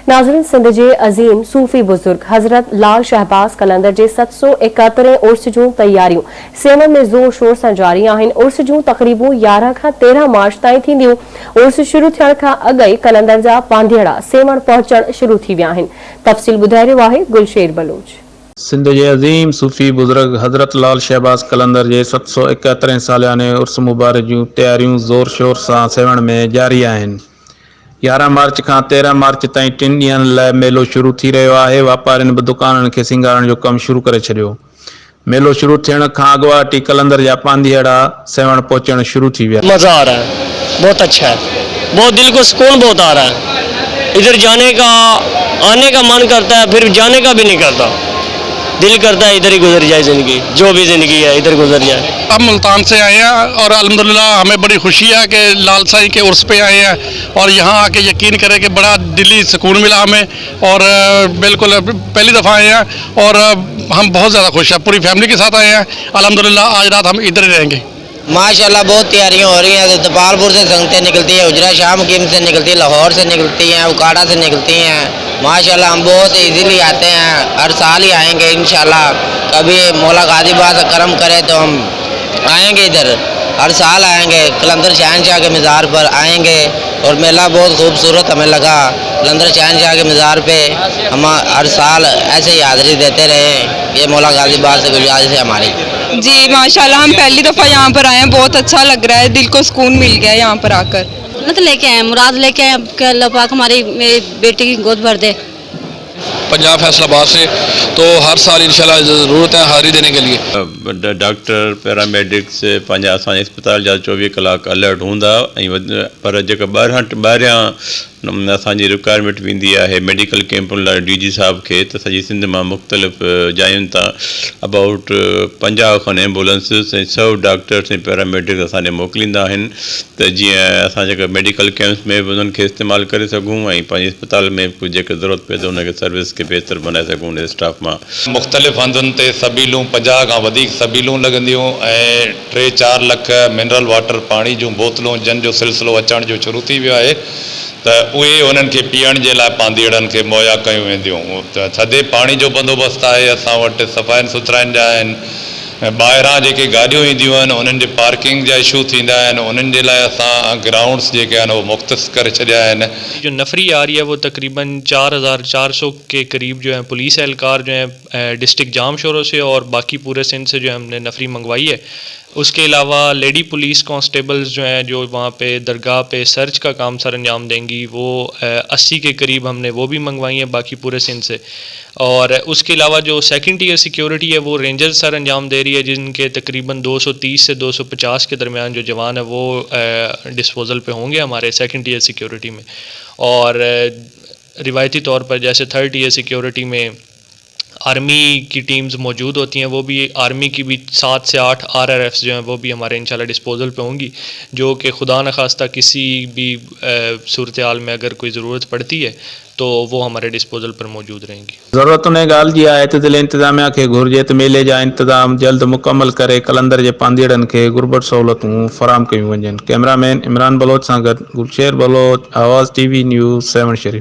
नाज़रीन, सिंध जे अज़ीम सूफ़ी बुज़ुर्ग हज़रत लाल शहबाज़ कलंदर जे 771 उर्स जूं तैयारियूं सेवन में ज़ोर शोर सां जारी आहिनि। उर्स जूं तक़रीबूं 11 खां 13 मार्च ताईं थींदियूं। उर्स शुरू थियण खां अॻु ई कलंदर जा पांधेड़ा सेवण पहुचण शुरू थी विया आहिनि। तफ़सील ॿुधाए रहियो आहे गुलशेर बलोच। सिंध जे अज़ीम सूफ़ी बुज़ुर्ग हज़रत लाल शहबाज़ कलंदर जे 771 सालियाने उर्स मुबारक जूं तैयारियूं ज़ोर शोर सां सेवण में जारी आहिनि। 11 मार्च खां 13 मार्च ताईं 3 ॾींहनि लाइ मेलो शुरू थी रहियो आहे। वापारियुनि बि दुकाननि खे सिंगारण जो कमु शुरू करे छॾियो। मेलो शुरू थियण खां अॻुवाट कलंदर जा पांधेड़ा सेवण पहुचण शुरू थी विया। मज़ा आ रहा है, बहुत अच्छा है, बहुत दिल को सुकून बहुत आ रहा है। इधर जाने का आने का मन करता है, फिर जाने का भी नहीं करता। दिल करता है इधर ही गुजर जाए ज़िंदगी, जो भी ज़िंदगी है इधर गुजर जाए। हम मुल्तान से आए हैं और अल्हम्दुलिल्लाह हमें बड़ी खुशी है कि लाल साईं के उर्स पे आए हैं और यहाँ आके यकीन करें कि बड़ा दिली सुकून मिला हमें और बिल्कुल पहली दफ़ा आए हैं और हम बहुत ज़्यादा खुश हैं। पूरी फैमिली के साथ आए हैं। अल्हम्दुलिल्लाह आज रात हम इधर ही रहेंगे। माशाल्लाह बहुत तैयारियां हो रही हैं। दपालपुर से संगतें निकलती हैं, उजरा शाम कीम से निकलती है, लाहौर से निकलती हैं, उकाड़ा से निकलती हैं। माशाल्लाह हम बहुत इजीली आते हैं, हर साल ही आएंगे इंशाल्लाह। कभी मौला गाज़ीबाद से करम करे तो हम आएंगे इधर, हर साल आएंगे। कलंदर शहनशाह के मज़ार पर आएंगे और मेला बहुत खूबसूरत हमें लगा। कलंदर शहनशाह के मज़ार पे हम हर साल ऐसे ही हाज़िरी देते रहे। ये मौला गाज़ीबाद से गुजारिश है हमारी। जी माशाल्लाह, हम पहली दफ़ा यहाँ पर आए हैं, बहुत अच्छा लग रहा है, दिल को सुकून मिल गया है यहाँ पर आकर। मत लेके आए, मुराद लेके आए कि अल्लाह पाक हमारी मेरी बेटी की गोद भर दे। पंजाब फैसलाबाद से, तो हर साल इंशाल्लाह ज़रूरत है हाज़िरी देने के लिए। डॉक्टर पैरामेडिक्स पंहिंजा असांजे अस्पताल जा 24 कलाक अलर्ट हूंदा ऐं पर जेका ॿाहिरियां असांजी रिक्वायरमेंट वेंदी आहे मेडिकल कैंपुनि लाइ DG साहब खे, त सॼी सिंध मां मुख़्तलिफ़ जायुनि तां अबाउट 50 खनि एम्बुलेंसिस ऐं 100 डॉक्टर्स ऐं पैरामेडिक्स असांजे मोकिलींदा आहिनि, त जीअं असां जेका मेडिकल कैंप्स में बि उन्हनि खे इस्तेमालु करे सघूं ऐं पंहिंजे अस्पताल में बि जेका ज़रूरत पए त उनखे सर्विस खे बहितर बनाए सघूं उन स्टाफ मां। मुख़्तलिफ़ हंधुनि ते सबीलूं 50 खां वधीक सबीलूं लॻंदियूं ऐं 3-4 लख मिनरल वाटर पाणी जूं बोतलूं जन जो सिलसिलो अचण जो शुरू थी वियो आहे, त उहे उन्हनि खे पीअण जे लाइ पांधेड़नि खे मुहैया कयूं वेंदियूं। त थधे पाणी जो बंदोबस्तु आहे असां वटि, सफ़ाइनि सुथराइनि जा आहिनि। ॿाहिरां जेके गाॾियूं ईंदियूं आहिनि उन्हनि जे पार्किंग जा इशू थींदा आहिनि, उन्हनि जे लाइ असां ग्राउंड्स जेके आहिनि वो मुख़्तस करे छॾिया आहिनि। जो नफरी आ रही है वो तकरीबन 4400 के करीब जो है पुलिस एहलकार जो है डिस्ट्रिक्ट जाम शोरों से और बाकी पूरे सिंध से जो है हमने नफरी मंगवाई है। उसके अलावा लेडी पुलिस कांस्टेबल्स जो हैं जो वहाँ पे दरगाह पे सर्च का काम सर अंजाम देंगी, वो 80 के करीब हमने वो भी मंगवाई हैं बाकी पूरे सिंध से। और उसके अलावा जो सेकंड ईयर सिक्योरिटी है वो रेंजर्स सर अंजाम दे रही है, जिनके तकरीबन 230 से 250 के दरमियान जो जवान है वो डिस्पोजल पे होंगे हमारे सेकंड ईयर सिक्योरिटी में। और रिवायती तौर पर जैसे थर्ड ईयर सिक्योरिटी में आर्मी की टीम्स मौजूद होती हैं, वो भी आर्मी की भी 7 से 8 RRFs जो हैं वो भी हमारे इंशाल्लाह डिस्पोजल पे होंगी, जो कि खुदा न खास्ता किसी भी सूरत हाल में अगर कोई ज़रूरत पड़ती है तो वो हमारे डिस्पोजल पर मौजूद रहेंगी। ज़रूरत उन ॻाल्हि जी आहे त दिलि इंतिज़ामिया खे घुरिजे त मेले जा इंतज़ाम जल्द मुकमल करे कलंदर जे पांधेड़नि खे घुरिबड़ सहूलतूं फराहम कयूं वञनि। कैमरामैन इमरान बलोच सां गॾु गुलशेर बलोच, आवाज़ TV न्यूज़ 7 शरीफ।